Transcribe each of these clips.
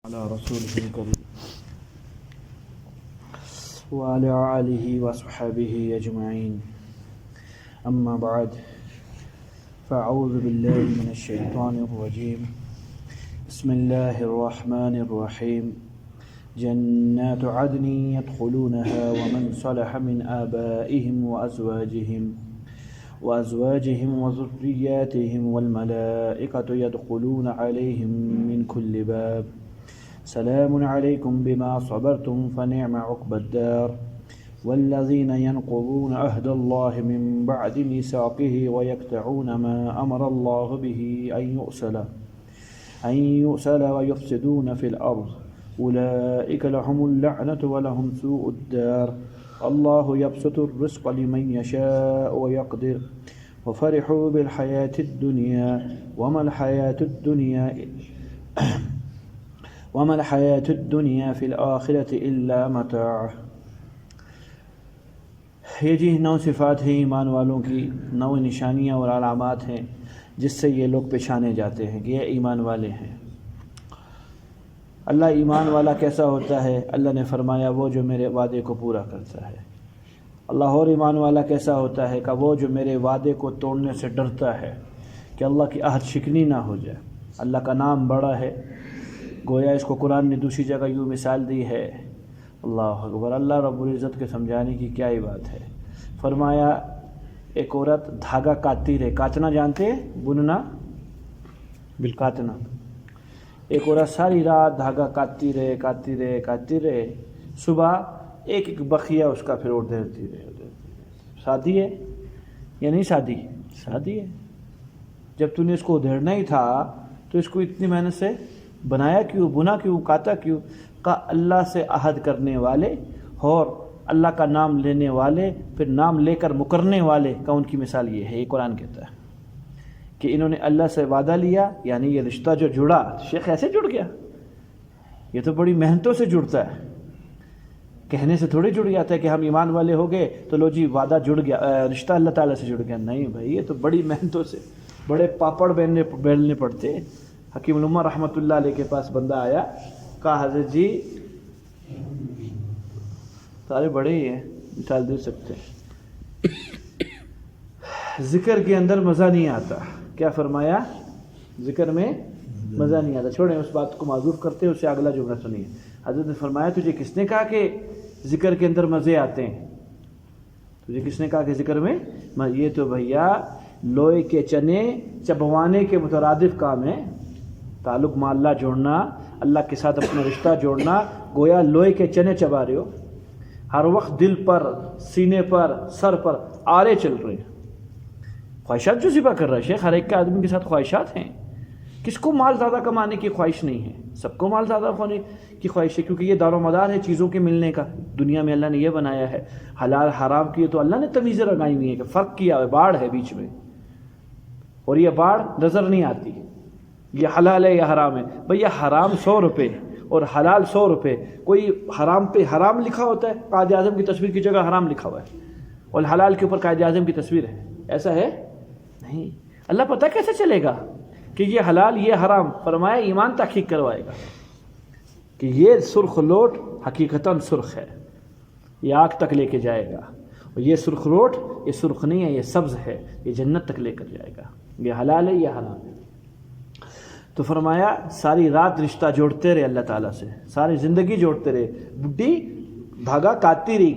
على رسوله الكريم وعلى آله وصحبه أجمعين أما بعد فأعوذ بالله من الشيطان الرجيم بسم الله الرحمن الرحيم جنات عدن يدخلونها ومن صلح من آبائهم وأزواجهم وذرياتهم والملائكة يدخلون عليهم من كل باب سلام عليكم بما صبرتم فنعم عقبى الدار والذين ينقضون عهد الله من بعد ميثاقه ويقطعون ما أمر الله به أن يؤصل ويفسدون في الأرض أولئك لهم اللعنة ولهم سوء الدار الله يبسط الرزق لمن يشاء ويقدر وفرحوا بالحياة الدنيا وما الحياة الدنيا في الآخرة إلا متاع۔ یہ جی 9 صفات ہیں ایمان والوں کی، 9 نشانیاں اور علامات ہیں جس سے یہ لوگ پہچانے جاتے ہیں کہ یہ ایمان والے ہیں۔ اللہ ایمان والا کیسا ہوتا ہے؟ اللہ نے فرمایا وہ جو میرے وعدے کو پورا کرتا ہے۔ اللہ اور ایمان والا کیسا ہوتا ہے کہ وہ جو میرے وعدے کو توڑنے سے ڈرتا ہے کہ اللہ کی عہد شکنی نہ ہو جائے۔ اللہ کا نام بڑا ہے، گویا اس کو قرآن نے دوسری جگہ یوں مثال دی ہے، اللہ اکبر، اللہ رب العزت کے سمجھانے کی کیا ہی بات ہے۔ فرمایا ایک عورت دھاگا کاٹتی رہے، کاٹنا جانتے ہیں؟ بننا بالکاتنا۔ ایک عورت ساری رات دھاگا کاٹتی رہے، صبح ایک بخیہ اس کا پھر ادھیڑتی رہے۔ شادی ہے یا نہیں شادی؟ شادی ہے۔ جب تو نے اس کو ادھیڑنا ہی تھا تو اس کو اتنی محنت سے بنایا کیوں، بنا کیوں، کاٹا کیوں؟ کہ اللہ سے عہد کرنے والے اور اللہ کا نام لینے والے، پھر نام لے کر مکرنے والے کا ان کی مثال یہ ہے۔ یہ قرآن کہتا ہے کہ انہوں نے اللہ سے وعدہ لیا، یعنی یہ رشتہ جو جڑا، شیخ ایسے جڑ گیا، یہ تو بڑی محنتوں سے جڑتا ہے، کہنے سے تھوڑی جڑ جاتا ہے کہ ہم ایمان والے ہو گئے تو لو جی وعدہ جڑ گیا، رشتہ اللہ تعالیٰ سے جڑ گیا۔ نہیں بھائی، یہ تو بڑی محنتوں سے، بڑے پاپڑ بیلنے پڑتے۔ حکیم الامہ رحمۃ اللہ علیہ کے پاس بندہ آیا، کہا حضرت جی سارے بڑے ہی ہیں، مثال دے سکتے ہیں، ذکر کے اندر مزہ نہیں آتا۔ کیا فرمایا؟ ذکر میں مزہ نہیں آتا۔ چھوڑیں اس بات کو معذور کرتے ہیں، اس سے اگلا جملہ سنیے۔ حضرت نے فرمایا تجھے کس نے کہا کہ ذکر کے اندر مزے آتے ہیں؟ تجھے کس نے کہا کہ ذکر میں؟ یہ تو بھیا لوہے کے چنے چبوانے کے مترادف کام ہے۔ تعلق مع اللہ جوڑنا، اللہ کے ساتھ اپنا رشتہ جوڑنا، گویا لوہے کے چنے چبا رہے ہو۔ ہر وقت دل پر، سینے پر، سر پر آرے چل رہے ہیں۔ خواہشات جو ذبح کر رہا ہے شیخ، ہر ایک کے آدمی کے ساتھ خواہشات ہیں۔ کس کو مال زیادہ کمانے کی خواہش نہیں ہے؟ سب کو مال زیادہ ہونے کی خواہش ہے، کیونکہ یہ دار و مدار ہے چیزوں کے ملنے کا۔ دنیا میں اللہ نے یہ بنایا ہے، حلال حرام کی تو اللہ نے تمیزیں لگائی ہوئی ہیں کہ فرق کیا ہے، باڑ ہے بیچ میں، اور یہ باڑ نظر نہیں آتی، یہ حلال ہے یا حرام ہے۔ بھئی یہ حرام 100 روپے اور حلال 100 روپے، کوئی حرام پہ حرام لکھا ہوتا ہے؟ قائد اعظم کی تصویر کی جگہ حرام لکھا ہوا ہے، اور حلال کے اوپر قائد اعظم کی تصویر ہے، ایسا ہے؟ نہیں۔ اللہ پتہ کیسے چلے گا کہ یہ حلال یہ حرام؟ فرمایا ایمان تحقیق کروائے گا کہ یہ سرخ لوٹ حقیقتاً سرخ ہے، یہ آگ تک لے کے جائے گا، اور یہ سرخ لوٹ یہ سرخ نہیں ہے، یہ سبز ہے، یہ جنت تک لے کر جائے گا، یہ حلال ہے یہ حرام ہے۔ تو فرمایا ساری رات رشتہ جوڑتے رہے اللہ تعالیٰ سے، ساری زندگی جوڑتے رہے۔ بڈھی دھاگا کاٹتی رہی،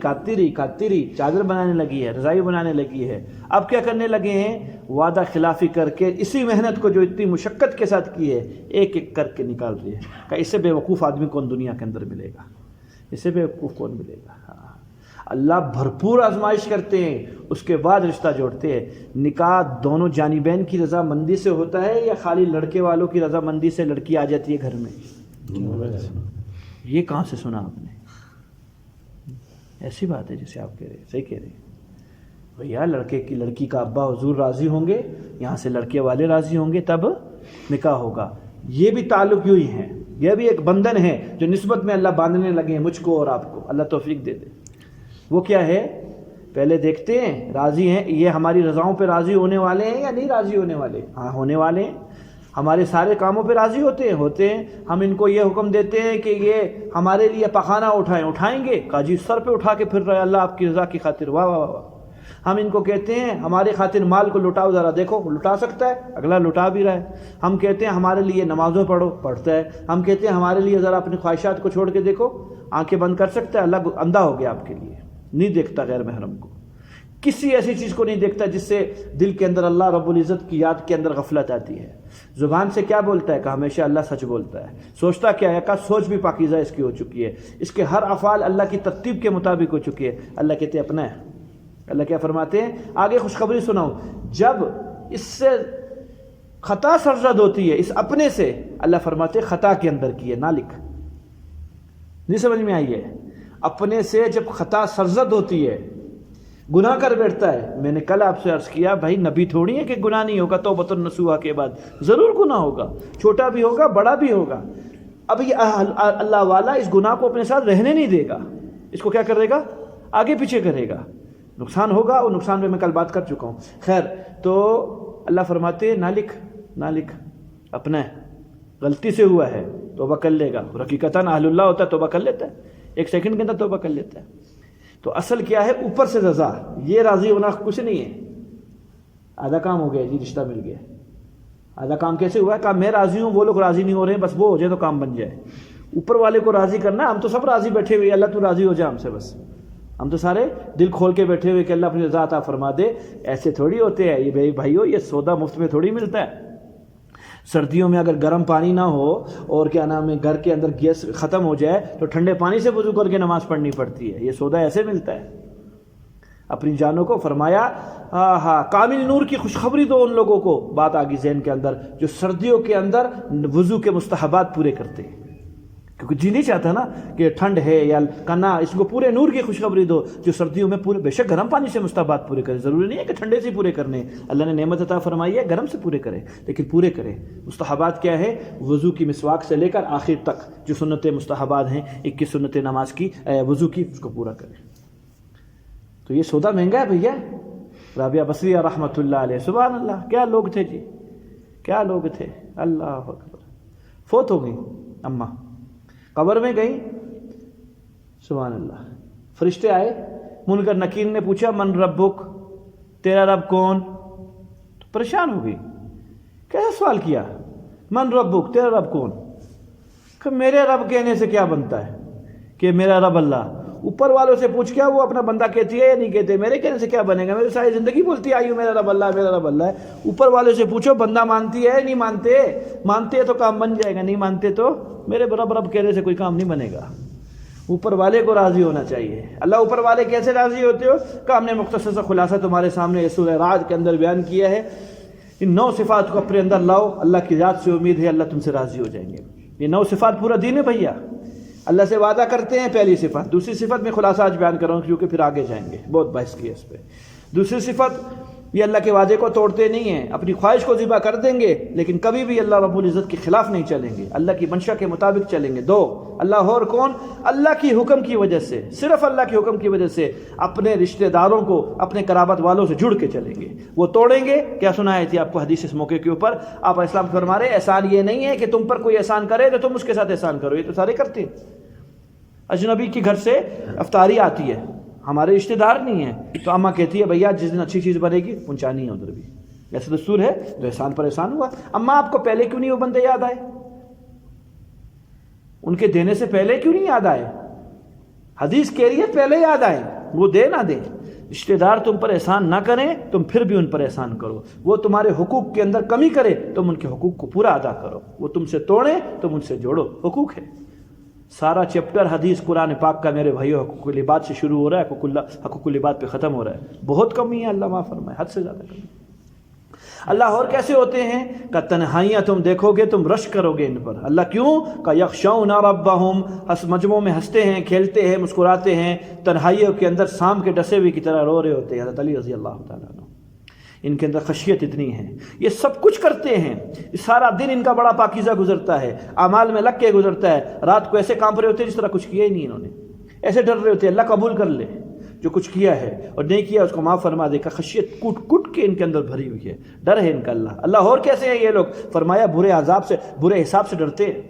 چادر بنانے لگی ہے، رضائی بنانے لگی ہے۔ اب کیا کرنے لگے ہیں؟ وعدہ خلافی کر کے اسی محنت کو جو اتنی مشقت کے ساتھ کی ہے، ایک ایک کر کے نکال رہی ہے کہ اس سے بے وقوف آدمی کون دنیا کے اندر ملے گا، اس سے بے وقوف کون ملے گا؟ اللہ بھرپور آزمائش کرتے ہیں، اس کے بعد رشتہ جوڑتے ہیں۔ نکاح دونوں جانبین کی رضامندی سے ہوتا ہے یا خالی لڑکے والوں کی رضامندی سے لڑکی آ جاتی ہے گھر میں؟ یہ کہاں سے سنا آپ نے؟ ایسی بات ہے جسے آپ کہہ رہے ہیں، صحیح کہہ رہے ہیں بھیا۔ لڑکی کا ابا حضور راضی ہوں گے، یہاں سے لڑکے والے راضی ہوں گے، تب نکاح ہوگا۔ یہ بھی تعلق یوں ہی ہے، یہ بھی ایک بندھن ہے جو نسبت میں اللہ باندھنے لگے ہیں مجھ کو اور آپ کو، اللہ توفیق دے دے۔ وہ کیا ہے؟ پہلے دیکھتے ہیں راضی ہیں، یہ ہماری رضاؤں پہ راضی ہونے والے ہیں یا نہیں راضی ہونے والے؟ ہاں ہونے والے ہیں۔ ہمارے سارے کاموں پہ راضی ہوتے ہیں. ہم ان کو یہ حکم دیتے ہیں کہ یہ ہمارے لیے پخانہ اٹھائیں گے، کہا جی سر پہ اٹھا کے پھر رہے اللہ آپ کی رضا کی خاطر، واہ واہ واہ. ہم ان کو کہتے ہیں ہمارے خاطر مال کو لٹاؤ، ذرا دیکھو لٹا سکتا ہے، اگلا لٹا بھی رہا ہے. ہم کہتے ہیں ہمارے لیے نمازوں پڑھو، پڑھتا ہے. ہم کہتے ہیں ہمارے لیے ذرا اپنی خواہشات کو چھوڑ کے دیکھو، آنکھیں بند کر سکتا ہے، اللہ اندھا ہو گیا آپ کے لیے، نہیں دیکھتا غیر محرم کو. کسی ایسی چیز کو نہیں دیکھتا جس سے دل کے اندر اللہ رب العزت کی یاد کے اندر غفلت آتی ہے. زبان سے کیا بولتا ہے کہ ہمیشہ اللہ سچ بولتا ہے. سوچتا کیا ہے کہ سوچ بھی پاکیزہ اس کی ہو چکی ہے، اس کے ہر افعال اللہ کی ترتیب کے مطابق ہو چکی ہے. اللہ کہتے ہیں اپنا ہے. اللہ کیا فرماتے ہیں آگے خوشخبری سناؤ، جب اس سے خطا سرزد ہوتی ہے اس اپنے سے، اللہ فرماتے ہیں خطا کے اندر کی ہے، نہ لکھ. نہیں سمجھ میں آئی ہے؟ اپنے سے جب خطا سرزد ہوتی ہے، گناہ کر بیٹھتا ہے. میں نے کل آپ سے عرض کیا بھائی نبی تھوڑی ہے کہ گناہ نہیں ہوگا، توبۃ النصوحہ کے بعد ضرور گناہ ہوگا، چھوٹا بھی ہوگا بڑا بھی ہوگا. اب یہ اللہ والا اس گناہ کو اپنے ساتھ رہنے نہیں دے گا، اس کو کیا کرے گا؟ آگے پیچھے کرے گا. نقصان ہوگا، اور نقصان پہ میں کل بات کر چکا ہوں. خیر، تو اللہ فرماتے نہ لکھ اپنا ہے، غلطی سے ہوا ہے توبہ کر لے گا. حقیقتاً اہل اللہ ہوتا ہے توبہ کر لیتا ہے، 1 سیکنڈ کے اندر توبہ کر لیتا ہے. تو اصل کیا ہے؟ اوپر سے رضا. یہ راضی ہونا کچھ نہیں ہے. آدھا کام ہو گیا جی، رشتہ مل گیا. آدھا کام کیسے ہوا ہے؟ کہا میں راضی ہوں، وہ لوگ راضی نہیں ہو رہے ہیں، بس وہ ہو جائے تو کام بن جائے. اوپر والے کو راضی کرنا، ہم تو سب راضی بیٹھے ہوئے، اللہ تو راضی ہو جائے ہم سے، بس ہم تو سارے دل کھول کے بیٹھے ہوئے کہ اللہ اپنی رضا عطا فرما دے. ایسے تھوڑی ہوتے ہیں یہ بھائیو، یہ سودا مفت میں تھوڑی ملتا ہے. سردیوں میں اگر گرم پانی نہ ہو اور کیا نام ہے گھر کے اندر گیس ختم ہو جائے تو ٹھنڈے پانی سے وضو کر کے نماز پڑھنی پڑتی ہے. یہ سودا ایسے ملتا ہے. اپنی جانوں کو فرمایا کامل نور کی خوشخبری دو ان لوگوں کو. بات آگی ذہن کے اندر جو سردیوں کے اندر وضو کے مستحبات پورے کرتے ہیں، کیونکہ جی نہیں چاہتا نا کہ ٹھنڈ ہے یا کنا، اس کو پورے نور کی خوشخبری دو جو سردیوں میں پورے، بے شک گرم پانی سے مستحبات پورے کرے، ضروری نہیں ہے کہ ٹھنڈے سے پورے کرنے. اللہ نے نعمت عطا فرمائی ہے گرم سے پورے کرے، لیکن پورے کرے. مستحبات کیا ہے؟ وضو کی مسواک سے لے کر آخر تک جو سنتیں مستحبات ہیں، 21 سنتیں نماز کی وضو کی، اس کو پورا کرے. تو یہ سودا مہنگا ہے بھیا. رابعہ بصریہ رحمۃ اللہ علیہ، سبحان اللہ، کیا لوگ تھے جی، کیا لوگ تھے. اللہ اکبر. فوت ہو گئی اماں، قبر میں گئی، سبحان اللہ. فرشتے آئے، منکر نکیر نے پوچھا من ربک، تیرا رب کون؟ تو پریشان ہو گئی. کیسا سوال کیا؟ من ربک، تیرا رب کون؟ کہ میرے رب کہنے سے کیا بنتا ہے کہ میرا رب اللہ. اوپر والوں سے پوچھ کیا وہ اپنا بندہ کہتی ہے یا نہیں کہتے؟ میرے کہنے سے کیا بنے گا؟ میری ساری زندگی بولتی آئی ہوں میرا رب اللہ، میرا رب اللہ ہے. اوپر والوں سے پوچھو بندہ مانتی ہے نہیں مانتے؟ مانتے تو کام بن جائے گا، نہیں مانتے تو میرے رب کہنے سے کوئی کام نہیں بنے گا. اوپر والے کو راضی ہونا چاہیے. اللہ اوپر والے کیسے راضی ہوتے ہو؟ کہ ہم نے مختصر سا خلاصہ تمہارے سامنے سورہ رعد کے اندر بیان کیا ہے. ان 9 صفات کو اپنے اندر لاؤ، اللہ کی ذات سے امید ہے اللہ تم سے راضی ہو جائیں گے. یہ 9 صفات پورا دین ہے بھیا. اللہ سے وعدہ کرتے ہیں، پہلی صفت. دوسری صفت میں خلاصہ آج بیان کروں کیونکہ پھر آگے جائیں گے، بہت بحث کی ہے اس پہ. دوسری صفت، یہ اللہ کے وعدے کو توڑتے نہیں ہیں، اپنی خواہش کو ذبح کر دیں گے لیکن کبھی بھی اللہ رب العزت کے خلاف نہیں چلیں گے، اللہ کی منشا کے مطابق چلیں گے. 2، اللہ اور کون؟ اللہ کی حکم کی وجہ سے، صرف اللہ کے حکم کی وجہ سے اپنے رشتہ داروں کو، اپنے قرابت والوں سے جڑ کے چلیں گے. وہ توڑیں گے. کیا سنائی تھی آپ کو حدیث اس موقع کے اوپر؟ آپ اسلام فرما رہے احسان یہ نہیں ہے کہ تم پر کوئی احسان کرے تو تم اس کے ساتھ احسان کرو، یہ تو سارے کرتے ہیں. اجنبی کی گھر سے افطاری آتی ہے، ہمارے رشتہ دار نہیں ہیں، تو اماں کہتی ہے بھیا جس دن اچھی چیز بنے گی پہنچانی ہے ادھر بھی. ایسا دستور ہے تو احسان پر احسان ہوا. اماں آپ کو پہلے کیوں نہیں وہ بندے یاد آئے؟ ان کے دینے سے پہلے کیوں نہیں یاد آئے؟ حدیث کہہ رہی ہے پہلے یاد آئے، وہ دے نہ دے. رشتہ دار تم پر احسان نہ کریں تم پھر بھی ان پر احسان کرو. وہ تمہارے حقوق کے اندر کمی کرے تم ان کے حقوق کو پورا ادا کرو. وہ تم سے توڑے تم ان سے جوڑو. حقوق ہے. سارا چیپٹر حدیث قرآن پاک کا میرے بھائیو حقوق العباد سے شروع ہو رہا ہے، حقوق العباد پہ ختم ہو رہا ہے. بہت کمی ہے، اللہ معاف فرمائے، حد سے زیادہ کمی. اللہ اور کیسے ہوتے ہیں؟ کہ تنہائیاں تم دیکھو گے تم رشک کرو گے ان پر. اللہ کیوں؟ کہ یخشون ربہم، مجموعوں میں ہنستے ہیں، کھیلتے ہیں، مسکراتے ہیں، تنہائیوں کے اندر سام کے ڈسے ہوئے کی طرح رو رہے ہوتے ہیں. حضرت علی رضی اللہ تعالیٰ عنہ، ان کے اندر خشیت اتنی ہے، یہ سب کچھ کرتے ہیں. سارا دن ان کا بڑا پاکیزہ گزرتا ہے، اعمال میں لگ کے گزرتا ہے. رات کو ایسے کانپ رہے ہوتے ہیں جس طرح کچھ کیا ہی نہیں انہوں نے، ایسے ڈر رہے ہوتے ہیں اللہ قبول کر لے. جو کچھ کیا ہے اور نہیں کیا اس کو معاف فرما دے گا۔ خشیت کوٹ کوٹ کے ان کے اندر بھری ہوئی ہے، ڈر ہے ان کا اللہ اور کیسے ہیں یہ لوگ؟ فرمایا برے عذاب سے، برے حساب سے ڈرتے ہیں،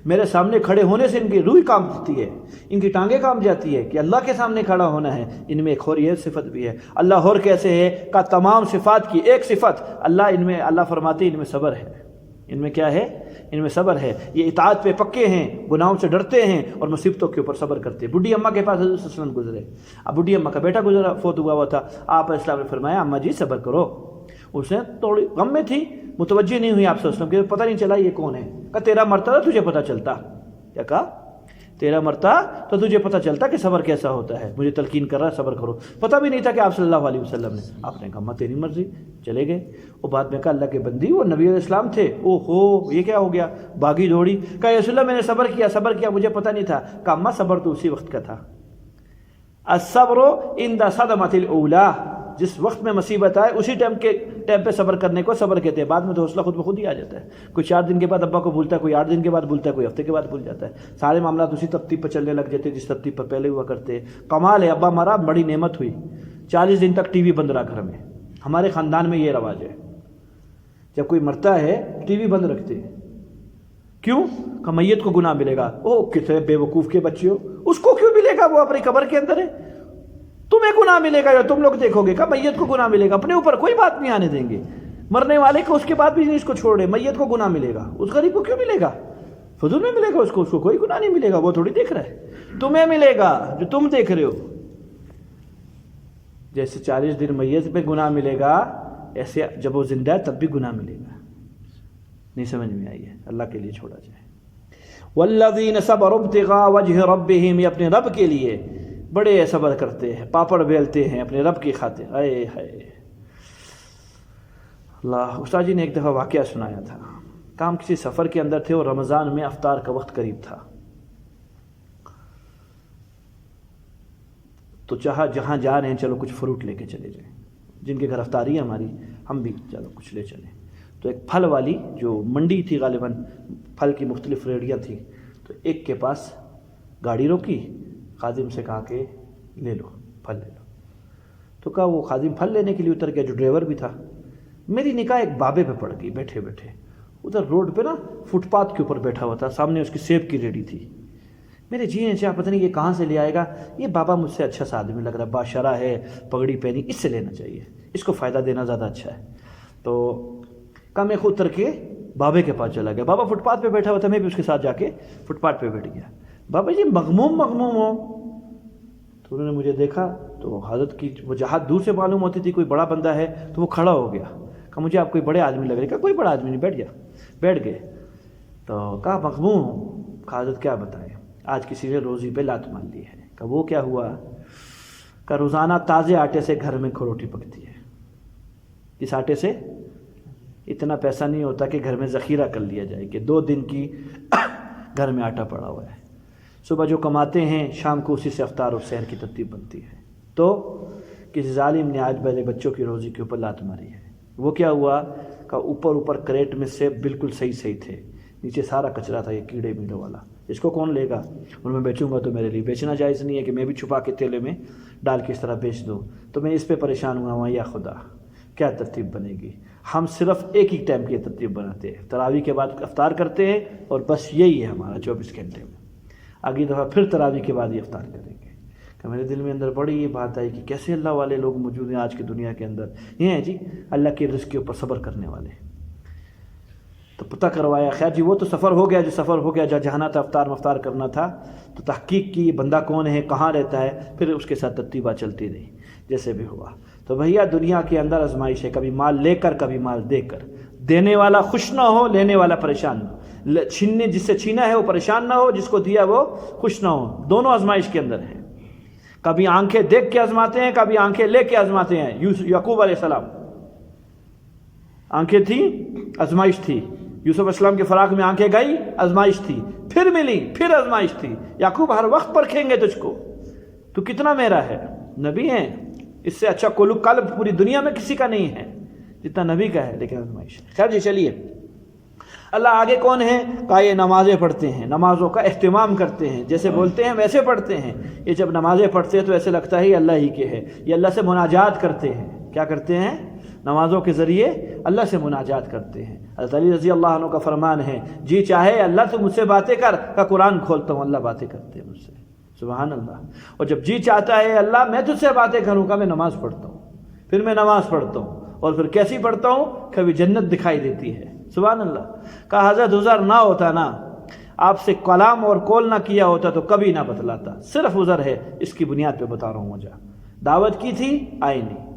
میرے سامنے کھڑے ہونے سے ان کی روح کام جاتی ہے، ان کی ٹانگیں کام جاتی ہے کہ اللہ کے سامنے کھڑا ہونا ہے۔ ان میں ایک اور یہ صفت بھی ہے، اللہ اور کیسے ہے کا تمام صفات کی ایک صفت اللہ فرماتے ہیں ان میں صبر ہے۔ ان میں کیا ہے؟ ان میں صبر ہے۔ یہ اطاعت پہ پکے ہیں، گناہوں سے ڈرتے ہیں اور مصیبتوں کے اوپر صبر کرتے ہیں۔ بڈھی اماں کے پاس حضرت صلی اللہ علیہ وسلم گزرے، اب بڈھی اماں کا بیٹا گزرا، فوت ہوا تھا۔ آپ علیہ السلام نے فرمایا اماں جی صبر کرو۔ اس نے تھوڑی غم میں تھی، متوجہ نہیں ہوئی آپ صلی اللہ علیہ وسلم کہ پتہ نہیں چلا یہ کون ہے۔ کہا تیرا مرتا تو تجھے پتہ چلتا۔ کیا کہا؟ تیرا مرتا تو تجھے پتہ چلتا کہ صبر کیسا ہوتا ہے۔ مجھے تلقین کر رہا ہے صبر کرو، پتہ بھی نہیں تھا کہ آپ صلی اللہ علیہ وسلم نے۔ آپ نے کہا ماں تیری مرضی، چلے گئے۔ وہ بعد میں کہا اللہ کے بندی وہ نبی علیہ السلام تھے، او ہو یہ کیا ہو گیا؟ بھاگی دوڑی، کہا یا رسول اللہ میں نے صبر کیا مجھے پتہ نہیں تھا۔ کہا اماں صبر تو اسی وقت کا تھا، الصبر عند صدمۃ الاولیٰ، جس وقت میں مصیبت آئے اسی ٹائم پہ صبر کرنے کو صبر کہتے ہیں۔ بعد میں تو حوصلہ خود بخود ہی آ جاتا ہے، کوئی 4 دن کے بعد ابا کو بھولتا ہے، کوئی 8 دن کے بعد بھولتا ہے، کوئی ہفتے کے بعد بھول جاتا ہے۔ سارے معاملات اسی ترتیب پر چلنے لگ جاتے ہیں جس ترتیب پر پہلے ہوا کرتے۔ کمال ہے، ابا مارا بڑی نعمت ہوئی، 40 دن تک ٹی وی بند رہا گھر میں۔ ہمارے خاندان میں یہ رواج ہے، جب کوئی مرتا ہے ٹی وی بند رکھتے ہیں۔ کیوں؟ کہ میت کو گناہ ملے گا۔ او کتنے بے وقوف کے بچے ہو، اس کو کیوں ملے گا؟ وہ اپنی قبر کے اندر ہے، تمہیں گناہ ملے گا یا تم لوگ دیکھو گے؟ کہ میت کو گناہ ملے گا، اپنے اوپر کوئی بات نہیں آنے دیں گے۔ مرنے والے کو اس کے بعد بھی اس کو چھوڑے، میت کو گناہ ملے گا، اس غریب کو کیوں ملے گا؟ فضول میں ملے گا اس کو کوئی گناہ نہیں ملے گا، وہ تھوڑی دیکھ رہا ہے، تمہیں ملے گا جو تم دیکھ رہے ہو۔ جیسے 40 دن میت پہ گناہ ملے گا، ایسے جب وہ زندہ ہے تب بھی گناہ ملے گا۔ نہیں سمجھ میں آئی ہے؟ اللہ کے لیے چھوڑا جائے۔ والذین صبروا ابتغاء وجہ ربہم، یہ اپنے رب کے لیے بڑے صبر کرتے ہیں، پاپڑ بیلتے ہیں اپنے رب کی خاطر۔ اے ہائے اللہ! استاد جی نے ایک دفعہ واقعہ سنایا تھا، کام کسی سفر کے اندر تھے اور رمضان میں افطار کا وقت قریب تھا، تو چاہا جہاں جا رہے ہیں چلو کچھ فروٹ لے کے چلے جائیں، جن کے گھر افطاری ہے ہماری، ہم بھی چلو کچھ لے چلیں۔ تو ایک پھل والی جو منڈی تھی، غالباً پھل کی مختلف ریڑیاں تھیں، تو ایک کے پاس گاڑی روکی، خادم سے کہا کہ لے لو پھل لے لو۔ تو کہا وہ خادم پھل لینے کے لیے اتر گیا، جو ڈرائیور بھی تھا۔ میری نگاہ ایک بابے پہ پڑ گئی، بیٹھے بیٹھے ادھر روڈ پہ نا فٹ پاتھ کے اوپر بیٹھا ہوا تھا، سامنے اس کی سیب کی ریڑھی تھی۔ میرے جی نے چاہا پتہ نہیں یہ کہاں سے لے آئے گا، یہ بابا مجھ سے اچھا سا آدمی لگ رہا ہے، باشرہ ہے، پگڑی پہنی، اس سے لینا چاہیے، اس کو فائدہ دینا زیادہ اچھا ہے۔ تو کہا میں خود اتر کے بابے کے پاس چلا گیا، بابا فٹ پاتھ پہ بیٹھا ہوا تھا، میں بھی اس کے ساتھ جا کے فٹ پاتھ پہ بیٹھ گیا۔ بابا جی مغموم ہو، تو انہوں نے مجھے دیکھا، تو حضرت کی وجاہت دور سے معلوم ہوتی تھی، کوئی بڑا بندہ ہے، تو وہ کھڑا ہو گیا۔ کہا مجھے آپ کوئی بڑے آدمی لگ رہے، کہا کوئی بڑا آدمی نہیں، بیٹھ گئے۔ تو کہا مغموم ہوں۔ کہا حضرت کیا بتائیں، آج کسی نے روزی پہ لات مار لی ہے۔ کہا وہ کیا ہوا؟ کہا روزانہ تازے آٹے سے گھر میں روٹی پکتی ہے، اس آٹے سے اتنا پیسہ نہیں ہوتا کہ گھر میں ذخیرہ کر لیا جائے کہ 2 دن کی گھر میں آٹا پڑا ہوا ہے۔ صبح جو کماتے ہیں شام کو اسی سے افطار اور سحر کی ترتیب بنتی ہے۔ تو کسی ظالم نے آج میرے بچوں کی روزی کے اوپر لات ماری ہے۔ وہ کیا ہوا؟ کہ اوپر کریٹ میں سے بالکل صحیح تھے، نیچے سارا کچرا تھا، یہ کیڑے میڑوں والا، اس کو کون لے گا؟ اور میں بیچوں گا تو میرے لیے بیچنا جائز نہیں ہے کہ میں بھی چھپا کے تیلے میں ڈال کے اس طرح بیچ دوں، تو میں اس پہ پریشان ہوا یا خدا کیا ترتیب بنے گی؟ ہم صرف ایک ہی ٹائم کی ترتیب بناتے ہیں، تراویح کے بعد افطار کرتے ہیں، اور بس یہی ہے ہمارا 24 گھنٹے میں۔ اگلی دفعہ پھر تراویح کے بعد یہ افطار کریں گے۔ کہ میرے دل میں اندر بڑی یہ بات آئی کہ کیسے اللہ والے لوگ موجود ہیں آج کی دنیا کے اندر، یہ ہیں جی اللہ کے رزق کے اوپر صبر کرنے والے۔ تو پتہ کروایا، خیر جی وہ تو سفر ہو گیا، جو سفر ہو گیا، جہاں تھا افطار کرنا تھا، تو تحقیق کی بندہ کون ہے، کہاں رہتا ہے، پھر اس کے ساتھ ترتیبات چلتی رہی جیسے بھی ہوا۔ تو بھیا دنیا کے اندر آزمائش ہے، کبھی مال لے کر کبھی مال دے کر، دینے والا خوش نہ ہو، لینے والا پریشان نہ ہو، چھیننے جس سے چھینا ہے وہ پریشان نہ ہو، جس کو دیا وہ خوش نہ ہو، دونوں آزمائش کے اندر ہیں۔ کبھی آنکھیں دیکھ کے آزماتے ہیں، کبھی آنکھیں لے کے آزماتے ہیں۔ یعقوب علیہ السلام آنکھیں تھیں، آزمائش تھی، یوسف علیہ السلام کے فراق میں آنکھیں گئی، آزمائش تھی، پھر ملی، پھر آزمائش تھی۔ یعقوب ہر وقت پرکھیں گے تجھ کو، تو کتنا میرا ہے، نبی ہیں، اس سے اچھا قلب پوری دنیا میں کسی کا نہیں ہے جتنا نبی کا ہے، لیکن آزمائش ہے۔ خیر جی چلیے اللہ آگے کون ہے؟ کہا یہ نمازیں پڑھتے ہیں، نمازوں کا اہتمام کرتے ہیں، جیسے بولتے ہیں ویسے پڑھتے ہیں۔ یہ جب نمازیں پڑھتے ہیں تو ایسے لگتا ہے یہ اللہ ہی کے ہے، یہ اللہ سے مناجات کرتے ہیں۔ کیا کرتے ہیں؟ نمازوں کے ذریعے اللہ سے مناجات کرتے ہیں۔ حضرت علی رضی اللہ عنہ کا فرمان ہے، جی چاہے اللہ تو مجھ سے باتیں کر، کا قرآن کھولتا ہوں، اللہ باتیں کرتے ہیں مجھ سے، سبحان اللہ۔ اور جب جی چاہتا ہے اللہ میں تجھ سے باتیں کروں کا، میں نماز پڑھتا ہوں، پھر میں نماز پڑھتا ہوں، اور پھر کیسی پڑھتا ہوں؟ کبھی جنت دکھائی دیتی ہے، سبحان اللہ۔ کہا حضرت عذر نہ ہوتا نا، آپ سے کلام اور کول نہ کیا ہوتا تو کبھی نہ بتلاتا، صرف عذر ہے، اس کی بنیاد پہ بتا رہا ہوں مجھے۔ دعوت کی تھی، آئے نہیں،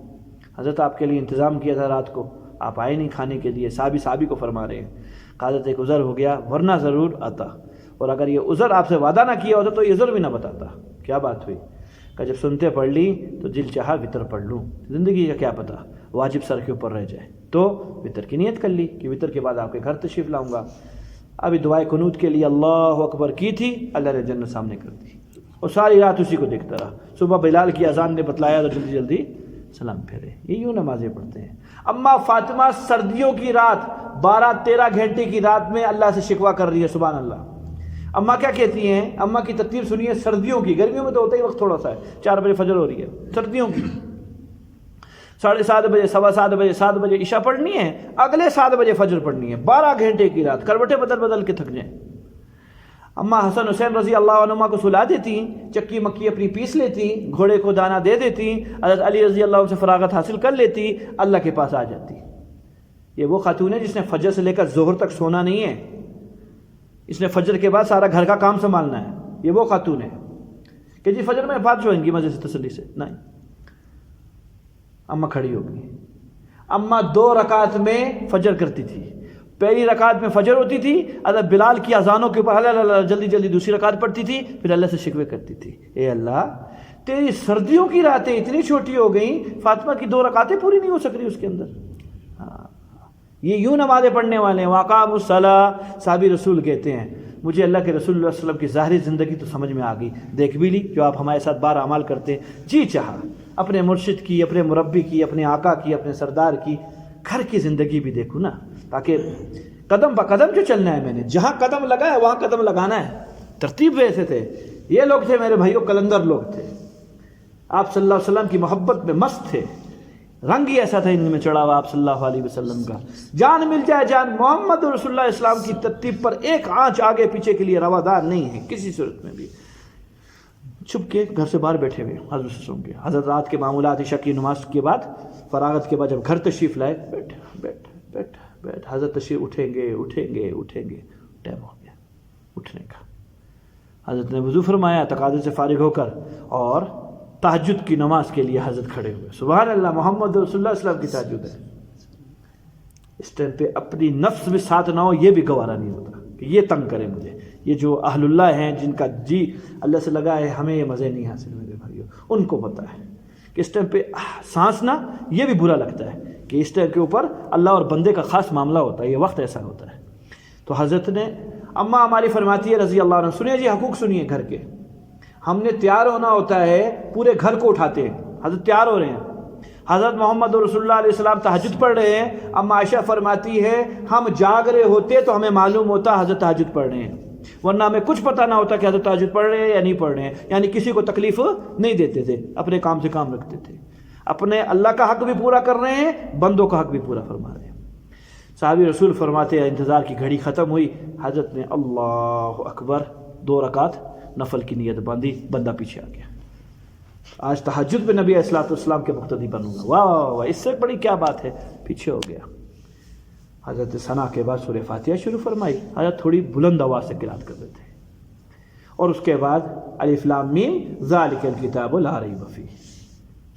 حضرت آپ کے لیے انتظام کیا تھا رات کو، آپ آئے نہیں کھانے کے لیے، صحابی کو فرما رہے ہیں۔ کہا حضرت ایک عذر ہو گیا، ورنہ ضرور آتا، اور اگر یہ عذر آپ سے وعدہ نہ کیا ہوتا تو یہ عذر بھی نہ بتاتا۔ کیا بات ہوئی؟ کہ جب سنتے پڑھ لی تو دل چاہا وطر پڑھ لوں، زندگی کا کیا پتہ واجب سر کے اوپر رہ جائے، تو وطر کی نیت کر لی کہ وطر کے بعد آپ کے گھر تشریف لاؤں گا۔ ابھی دعائے قنوت کے لیے اللہ اکبر کی تھی، اللہ نے جنت سامنے کر دی، اور ساری رات اسی کو دیکھتا رہا۔ صبح بلال کی اذان نے بتلایا تو جلدی جلدی سلام پھیرے۔ یہ یوں نمازیں پڑھتے ہیں۔ اما فاطمہ سردیوں کی رات، 12-13 گھنٹے کی رات میں اللہ سے شکوہ کر رہی ہے، سبحان اللہ۔ اماں کیا کہتی ہیں؟ اماں کی ترتیب سنیے، سردیوں کی، گرمیوں میں تو ہوتا ہی وقت تھوڑا سا ہے، 4 بجے فجر ہو رہی ہے، سردیوں کی 7:30 بجے، 7:15 بجے، 7 بجے عشاء پڑھنی ہے، اگلے 7 بجے فجر پڑھنی ہے، 12 گھنٹے کی رات، کروٹیں بدل بدل کے تھک جائیں۔ اماں حسن حسین رضی اللہ عنہما کو سلا دیتی، چکی مکی اپنی پیس لیتی، گھوڑے کو دانہ دے دیتی، حضرت علی رضی اللہ عنہ سے فراغت حاصل کر لیتی، اللہ کے پاس آ جاتی۔ یہ وہ خاتون ہے جس نے فجر سے لے کر ظہر تک سونا نہیں ہے، اس نے فجر کے بعد سارا گھر کا کام سنبھالنا ہے۔ یہ وہ خاتون ہے کہ جی فجر میں بات سوئیں گی مزے سے، تسلی سے، نہیں۔ اماں کھڑی ہو گئی، اماں 2 رکعت میں فجر کرتی تھی۔ پہلی رکعت میں فجر ہوتی تھی، حضرت بلال کی اذانوں کے اوپر اللہ جلدی جلدی دوسری رکعت پڑھتی تھی، پھر اللہ سے شکوے کرتی تھی، اے اللہ تیری سردیوں کی راتیں اتنی چھوٹی ہو گئیں، فاطمہ کی 2 رکعتیں پوری نہیں ہو سک رہی اس کے اندر۔ یہ یوں نمازیں پڑھنے والے ہیں۔ واقام الصلاۃ، صحابی رسول کہتے ہیں مجھے اللہ کے رسول اللہ علیہ وسلم کی ظاہری زندگی تو سمجھ میں آ گئی، دیکھ بھی لی جو آپ ہمارے ساتھ بار اعمال کرتے ہیں، جی چاہا اپنے مرشد کی، اپنے مربی کی، اپنے آقا کی، اپنے سردار کی گھر کی زندگی بھی دیکھوں نا، تاکہ قدم بہ قدم جو چلنا ہے، میں نے جہاں قدم لگا ہے وہاں قدم لگانا ہے۔ ترتیب ویسے تھے، یہ لوگ تھے میرے بھائیوں، کلندر لوگ تھے، آپ صلی اللہ علیہ وسلم کی محبت میں مست تھے، رنگ ہی ایسا تھا ان میں چڑھا ہوا آپ صلی اللہ علیہ وسلم کا۔ جان مل جائے جان، محمد رسول اللہ اسلام کی ترتیب پر ایک آنچ آگے پیچھے کے لیے روادار نہیں ہے کسی صورت میں بھی۔ چھپ کے گھر سے باہر بیٹھے ہوئے حضرت سے کے، حضرت رات کے معمولات عشاء کی نماز کے بعد، فراغت کے بعد جب گھر تشریف لائے، بیٹھ بیٹھ بیٹھ بیٹھ، حضرت تشریف اٹھیں گے، ٹائم ہو گیا اٹھنے کا۔ حضرت نے وضو فرمایا تقاضے سے فارغ ہو کر، اور تہجد کی نماز کے لیے حضرت کھڑے ہوئے۔ سبحان اللہ، محمد رسول اللہ صلی اللہ علیہ وسلم کی تہجد ہے۔ اس ٹائم پہ اپنی نفس بھی ساتھ نہ ہو، یہ بھی گوارا نہیں ہوتا کہ یہ تنگ کرے مجھے۔ یہ جو اہل اللہ ہیں جن کا جی اللہ سے لگا ہے، ہمیں یہ مزے نہیں حاصل میرے بھائیوں، ان کو پتہ ہے کہ اس ٹائم پہ سانس نہ، یہ بھی برا لگتا ہے کہ اس ٹائم کے اوپر اللہ اور بندے کا خاص معاملہ ہوتا ہے، یہ وقت ایسا ہوتا ہے۔ تو حضرت نے، اماں ہماری فرماتی ہے رضی اللہ عنہ، سنیے جی حقوق سنیے گھر کے، ہم نے تیار ہونا ہوتا ہے، پورے گھر کو اٹھاتے ہیں، حضرت تیار ہو رہے ہیں، حضرت محمد رسول اللہ علیہ السلام تہجد پڑھ رہے ہیں، اما عائشہ فرماتی ہے ہم جاگ رہے ہوتے تو ہمیں معلوم ہوتا حضرت تہجد پڑھ رہے ہیں، ورنہ ہمیں کچھ پتہ نہ ہوتا کہ حضرت تہجد پڑھ رہے ہیں یا نہیں پڑھ رہے ہیں۔ یعنی کسی کو تکلیف نہیں دیتے تھے، اپنے کام سے کام رکھتے تھے، اپنے اللہ کا حق بھی پورا کر رہے ہیں، بندوں کا حق بھی پورا فرما رہے ہیں۔ صحابی رسول فرماتے ہیں انتظار کی گھڑی ختم ہوئی، حضرت نے اللہ اکبر 2 رکعت نفل کی نیت باندھی، بندہ پیچھے آ گیا، آج تہجد میں نبی علیہ الصلوۃ والسلام کے مقتدی بنوں گا، واہ واہ واہ، اس سے بڑی کیا بات ہے، پیچھے ہو گیا۔ حضرت ثنا کے بعد سورہ فاتحہ شروع فرمائی، حضرت تھوڑی بلند آواز سے قرات کر دیتے ہیں، اور اس کے بعد الف لام میم ذالک الکتاب لا ریب فیہ،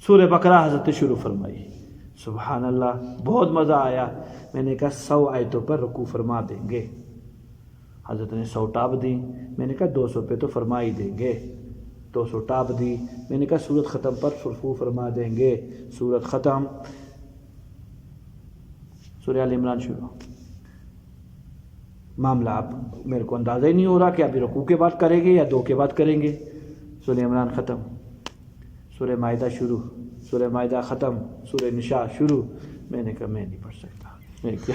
سورہ بقرہ حضرت نے شروع فرمائی۔ سبحان اللہ، بہت مزہ آیا۔ میں نے کہا 100 آیتوں پر رکوع فرما دیں گے، حضرت نے 100 ٹاپ دی، میں نے کہا 200 پہ تو فرما ہی دیں گے، 200 ٹاپ دی، میں نے کہا سورت ختم پر رکوع فرما دیں گے، سورت ختم، سورہ آل عمران شروع۔ معاملہ اب میرے کو اندازہ ہی نہیں ہو رہا کہ ابھی رکوع کے بعد کریں گے یا 2 کے بعد کریں گے۔ سورہ عمران ختم، سورہ مائدہ شروع، سورہ مائدہ ختم، سورہ نساء شروع۔ میں نے کہا میں نہیں پڑھ سکتا، کیا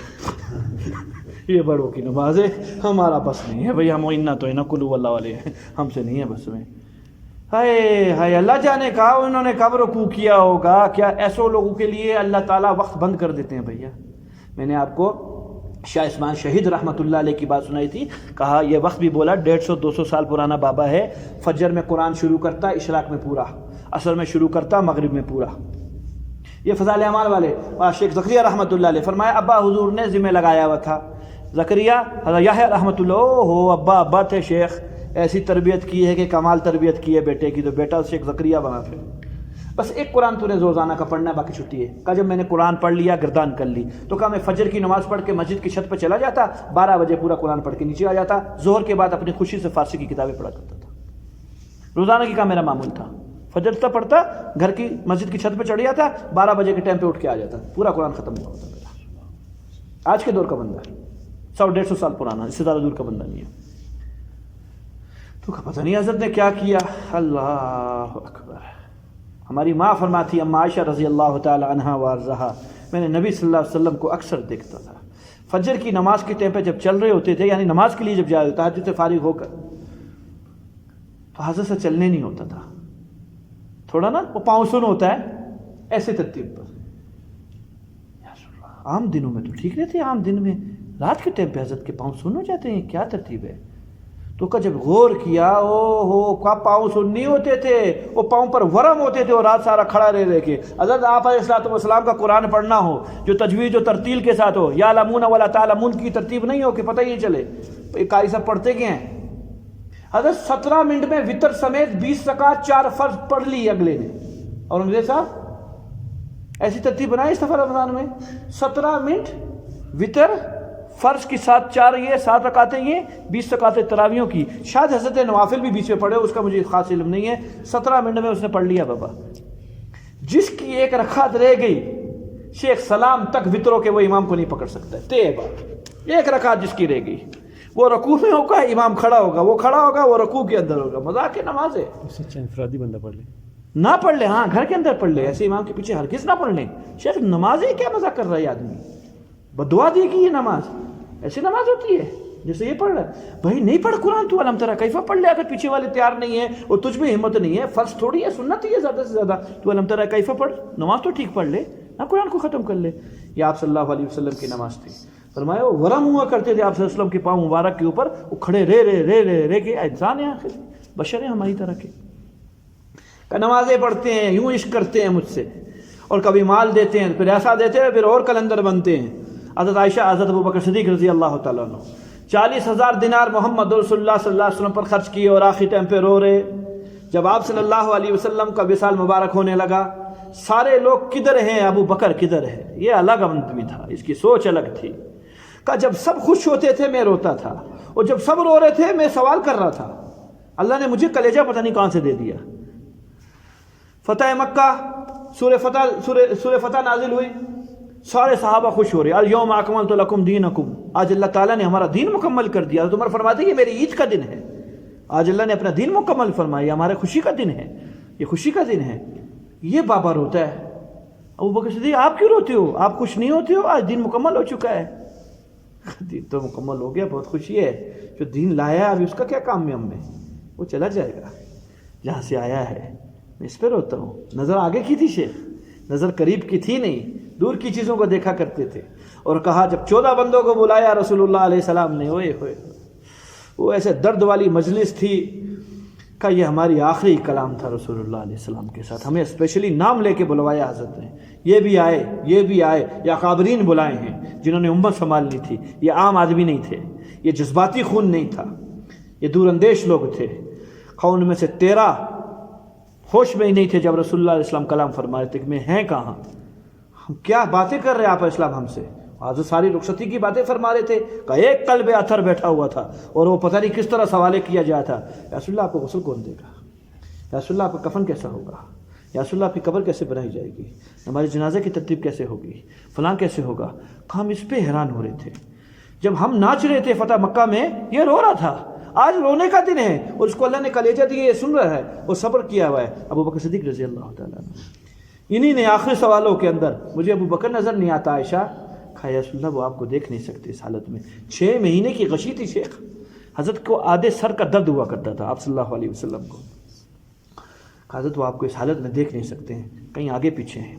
یہ بڑوں کی نماز ہے، ہمارا بس نہیں ہے بھئی، ہم انا تو انا کلو اللہ والے ہیں، ہم سے نہیں ہے بس میں. ہائے ہائے، اللہ جانے کہا انہوں نے کب رکوع کیا ہوگا. کیا ایسے لوگوں کے لیے اللہ تعالیٰ وقت بند کر دیتے ہیں بھیا. میں نے آپ کو شاہ عثمان شہید رحمۃ اللہ علیہ کی بات سنائی تھی، کہا یہ وقت بھی بولا 150-200 سال پرانا بابا ہے. فجر میں قرآن شروع کرتا، اشراق میں پورا، عصر میں شروع کرتا، مغرب میں پورا. یہ فضائل اعمال والے. شیخ زکریا رحمۃ اللہ علیہ فرمایا ابا حضور نے ذمہ لگایا ہوا تھا. زکریا حضرت یحییٰ رحمۃ اللہ، ہو ابا تھے شیخ، ایسی تربیت کی ہے کہ کمال تربیت کی ہے بیٹے کی، تو بیٹا شیخ زکریا بنا. پھر بس ایک قرآن تو نے روزانہ کا پڑھنا ہے، باقی چھٹی ہے. کہا جب میں نے قرآن پڑھ لیا گردان کر لی، تو کہا میں فجر کی نماز پڑھ کے مسجد کی چھت پہ چلا جاتا، 12 بجے پورا قرآن پڑھ کے نیچے آ جاتا. ظہر کے بعد اپنی خوشی سے فارسی کی کتابیں پڑھا کرتا تھا. روزانہ کی کا میرا معمول تھا. فجر تک پڑھتا، گھر کی مسجد کی چھت پہ چڑھ جاتا، 12 بجے کے ٹائم پہ اٹھ کے آ جاتا، پورا قرآن ختم ہوا ہوتا میرا. آج کے دور کا بندہ ہے، 100-150 سال پرانا، اس سے زیادہ دور کا بندہ نہیں ہے. تو پتہ نہیں حضرت نے کیا کیا. اللہ اکبر. ہماری ماں فرماتی اما عائشہ رضی اللہ تعالی عنہا وارضاہا، میں نے نبی صلی اللہ علیہ وسلم کو اکثر دیکھتا تھا فجر کی نماز کے ٹائم پہ جب چل رہے ہوتے تھے، یعنی نماز کے لیے جب جا رہے تہجد سے فارغ ہو کر، تو حضرت سے چلنے نہیں ہوتا تھا. تھوڑا نا وہ پاؤں سن ہوتا ہے ایسے ترتیب پر. عام دنوں میں تو ٹھیک رہتے، عام دن میں رات کے ٹائم پہ حضرت کے پاؤں سن ہو جاتے ہیں، کیا ترتیب ہے. تو کا جب غور کیا، او ہو کا پاؤں سن نہیں ہوتے تھے، وہ پاؤں پر ورم ہوتے تھے، اور رات سارا کھڑا رہ کے. حضرت آپ علیہ الصلوۃ والسلام کا قرآن پڑھنا ہو جو تجوید و ترتیل کے ساتھ ہو، یا لمون ولا تعلمون کی ترتیب نہیں ہو کہ پتہ ہی نہیں چلے قاری صاحب پڑھتے کیا ہیں. حضرت 17 منٹ میں وطر سمیت 20 رکعت 4 فرض پڑھ لی اگلے نے. اور میرے صاحب ایسی ترتیب بنائی اس سفر رمضان میں، 17 منٹ وطر فرض کی 4 یہ 7 رکعتیں، یہ 20 رکعتیں تراویحوں کی. شاید حضرت نوافل بھی بیچ میں پڑھے، اس کا مجھے خاص علم نہیں ہے. 17 منٹ میں اس نے پڑھ لیا بابا. جس کی ایک رکعت رہ گئی، شیخ سلام تک وطروں کے وہ امام کو نہیں پکڑ سکتا ہے. طے بات، ایک رکعت جس کی رہ گئی، وہ رکوع میں ہوگا، امام کھڑا ہوگا، وہ کھڑا ہوگا، وہ رکوع کے اندر ہوگا. مذاق کی نماز ہے. اس سے اچھا انفرادی بندہ پڑھ لے، نہ پڑھ لے، ہاں گھر کے اندر پڑھ لے، ایسے امام کے پیچھے ہرگز نہ پڑھ لیں. شیخ نماز ہی کیا مزہ کر رہا ہے آدمی، بدعا دی کہ یہ نماز ایسی نماز ہوتی ہے جیسے یہ پڑھ رہا ہے. بھائی نہیں پڑھ قرآن تو علم ترا کیفا پڑھ لے، اگر پیچھے والے تیار نہیں ہے اور تجھ میں ہمت نہیں ہے، فرض تھوڑی ہے، سنت ہی ہے زیادہ سے زیادہ، تو علم ترا کیفا پڑھ. نماز تو ٹھیک پڑھ لے نہ، قرآن کو ختم کر لے. یہ آپ صلی اللہ علیہ وسلم کی نماز تھی. فرمایا وہ ورم ہوا کرتے تھے آپ صلی اللہ علیہ وسلم کے پاؤں مبارک کے اوپر، وہ کھڑے رے کے. انسان ہے آخر، بشر ہیں ہماری طرح کے. نمازیں پڑھتے ہیں، یوں عشق کرتے ہیں مجھ سے، اور کبھی مال دیتے ہیں، پھر ایسا دیتے ہیں، پھر اور کلندر بنتے ہیں. حضرت عائشہ، حضرت ابوبکر صدیق رضی اللہ تعالیٰ عنہ 40,000 دینار محمد رسول اللہ صلی اللہ علیہ وسلم پر خرچ کیے، اور آخری ٹائم پہ رو رہے. جب آپ صلی اللہ علیہ وسلم کا وصال مبارک ہونے لگا، سارے لوگ کدھر ہیں، ابو بکر کدھر ہے. یہ الگ آدمی تھا، اس کی سوچ الگ تھی. کہ جب سب خوش ہوتے تھے میں روتا تھا، اور جب سب رو رہے تھے میں سوال کر رہا تھا. اللہ نے مجھے کلیجہ پتہ نہیں کہاں سے دے دیا. فتح مکہ، سورہ فتح نازل ہوئی، سارے صحابہ خوش ہو رہے، الیوم اکملت لکم دینکم، آج اللہ تعالیٰ نے ہمارا دین مکمل کر دیا. تو عمر فرماتے ہیں یہ میری عید کا دن ہے، آج اللہ نے اپنا دین مکمل فرمایا، یہ ہمارے خوشی کا دن ہے، یہ خوشی کا دن ہے. یہ بابا روتا ہے. ابو بکر صدیق آپ کیوں روتے ہو، آپ خوش نہیں ہوتے ہو، آج دین مکمل ہو چکا ہے. دین تو مکمل ہو گیا، بہت خوشی ہے. جو دین لایا ابھی اس کا کیا کام ہے ہم میں، وہ چلا جائے گا جہاں سے آیا ہے. میں اس پہ روتا ہوں. نظر آگے کی تھی شیخ، نظر قریب کی تھی نہیں، دور کی چیزوں کو دیکھا کرتے تھے. اور کہا جب 14 بندوں کو بلایا رسول اللہ علیہ السلام نے، ہوئے وہ ایسے درد والی مجلس تھی کہ یہ ہماری آخری کلام تھا رسول اللہ علیہ السلام کے ساتھ. ہمیں اسپیشلی نام لے کے بلوایا حضرت نے، یہ بھی آئے، یہ بھی آئے. یا اکابرین بلائے ہیں جنہوں نے امت سنبھالنی تھی. یہ عام آدمی نہیں تھے، یہ جذباتی خون نہیں تھا، یہ دور اندیش لوگ تھے. ان میں سے 13 ہوش میں ہی نہیں تھے جب رسول اللہ علیہ السلام کلام فرما رہے تھے کہ میں ہیں کہاں، ہم کیا باتیں کر رہے ہیں آپ اسلام ہم سے. حضرت ساری رخصتی کی باتیں فرما رہے تھے کہ ایک قلب اتھر بیٹھا ہوا تھا، اور وہ پتہ نہیں کس طرح سوالے کیا جایا تھا. یا رسول اللہ آپ کو غسل کون دے گا، یا رسول اللہ آپ کا کفن کیسا ہوگا، یا رسول اللہ آپ کی قبر کیسے بنائی جائے گی، ہمارے جنازے کی ترتیب کیسے ہوگی، فلاں کیسے ہوگا. ہم اس پہ حیران ہو رہے تھے. جب ہم ناچ رہے تھے فتح مکہ میں، یہ رو رہا تھا. آج رونے کا دن ہے، اور اس کو اللہ نے کلیجہ دیے، یہ سن رہا ہے اور صبر کیا ہوا ہے. ابو بکر صدیق رضی اللہ تعالیٰ عنہ، انہی نے آخری سوالوں کے اندر، مجھے ابو بکر نظر نہیں آتا عائشہ، کہا یا رسول اللہ وہ آپ کو دیکھ نہیں سکتے اس حالت میں. 6 مہینے کی غشی تھی شیخ. حضرت کو آدھے سر کا درد ہوا کرتا تھا آپ صلی اللہ علیہ وسلم کو. حضرت وہ آپ کو اس حالت میں دیکھ نہیں سکتے ہیں, کہیں آگے پیچھے ہیں.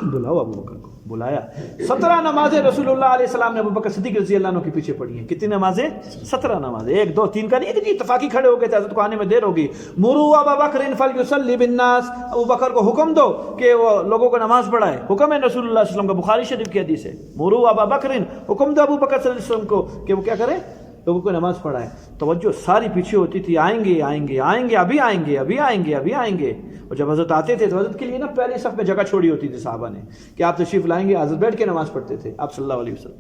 بلاؤ ابو بکر کو. بلایا. 17 نمازیں رسول اللہ علیہ السلام نے ابو بکر صدیق رضی اللہ عنہ کے پیچھے پڑھی ہیں. کتنی نمازیں؟ 17 نمازیں. 1 2 3 کا نہیں کہ جی اتفاقی کھڑے ہو گئے تھے, حضرت کو آنے میں دیر ہوگی. مروا ابا بکر فلیصلی بالناس, ابو بکر کو حکم دو کہ وہ لوگوں کو نماز پڑھائے. حکم ہے رسول اللہ صلی اللہ علیہ وسلم کا, بخاری شریف کی حدیث ہے. مروا ابا بکر, حکم دو ابو بکر صلی اللہ علیہ وسلم کو کہ وہ کیا کریں, لوگوں کو نماز پڑھائے. توجہ ساری پیچھے ہوتی تھی, آئیں گے آئیں گے آئیں گے, ابھی آئیں گے ابھی آئیں گے ابھی آئیں گے. اور جب حضرت آتے تھے تو حضرت کے لیے نا پہلی صف میں جگہ چھوڑی ہوتی تھی صحابہ نے کہ آپ تشریف لائیں گے. حضرت بیٹھ کے نماز پڑھتے تھے آپ صلی اللہ علیہ وسلم.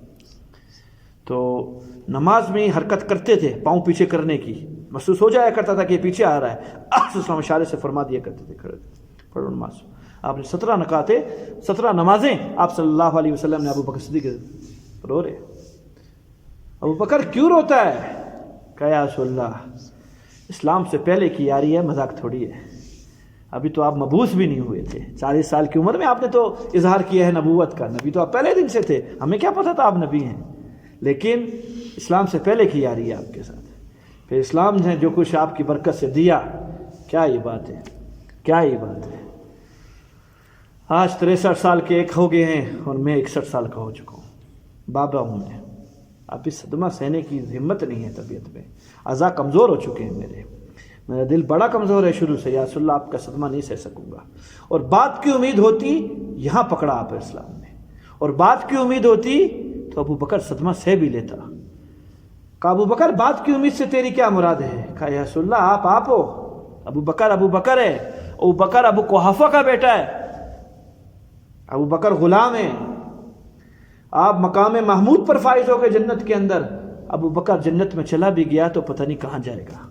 تو نماز میں حرکت کرتے تھے پاؤں پیچھے کرنے کی, محسوس ہو جایا کرتا تھا کہ پیچھے آ رہا ہے. آپ صلی اللہ علیہ وسلم اشارے سے فرما دیا کرتے تھے کھڑے پڑھو نماز. آپ نے 17 نکاتیں 17 نمازیں آپ صلی اللہ علیہ وسلم نے ابو بکر صدیق رو رہے. ابو بکر کیوں روتا ہے؟ کہا یا رسول اللہ اسلام سے پہلے کی یاری ہے, مذاق تھوڑی ہے. ابھی تو آپ مبعوث بھی نہیں ہوئے تھے, 40 سال کی عمر میں آپ نے تو اظہار کیا ہے نبوت کا. نبی تو آپ پہلے دن سے تھے, ہمیں کیا پتہ تھا آپ نبی ہیں. لیکن اسلام سے پہلے کی یاری ہے آپ کے ساتھ. پھر اسلام نے جو کچھ آپ کی برکت سے دیا, کیا یہ بات ہے, کیا یہ بات ہے. آج 63 سال کے ایک ہو گئے ہیں اور میں 61 سال کا ہو چکا ہوں. بابا ہوں میں. اب اس صدمہ سہنے کی ہمت نہیں ہے طبیعت میں. اعضاء کمزور ہو چکے ہیں میرا دل بڑا کمزور ہے شروع سے. یا رسول اللہ آپ کا صدمہ نہیں سہ سکوں گا. اور بات کی امید ہوتی, یہاں پکڑا آپ اسلام نے, اور بات کی امید ہوتی تو ابو بکر صدمہ سہ بھی لیتا. کہا ابو بکر بات کی امید سے تیری کیا مراد ہے؟ کہا یا رسول اللہ آپ ہو. ابو بکر ہے. ابو بکر ابو قحافہ کا بیٹا ہے. ابو بکر غلام ہے. آپ مقام محمود پر فائز ہو گئے جنت کے اندر. ابو بکر جنت میں چلا بھی گیا تو پتہ نہیں کہاں جائے گا,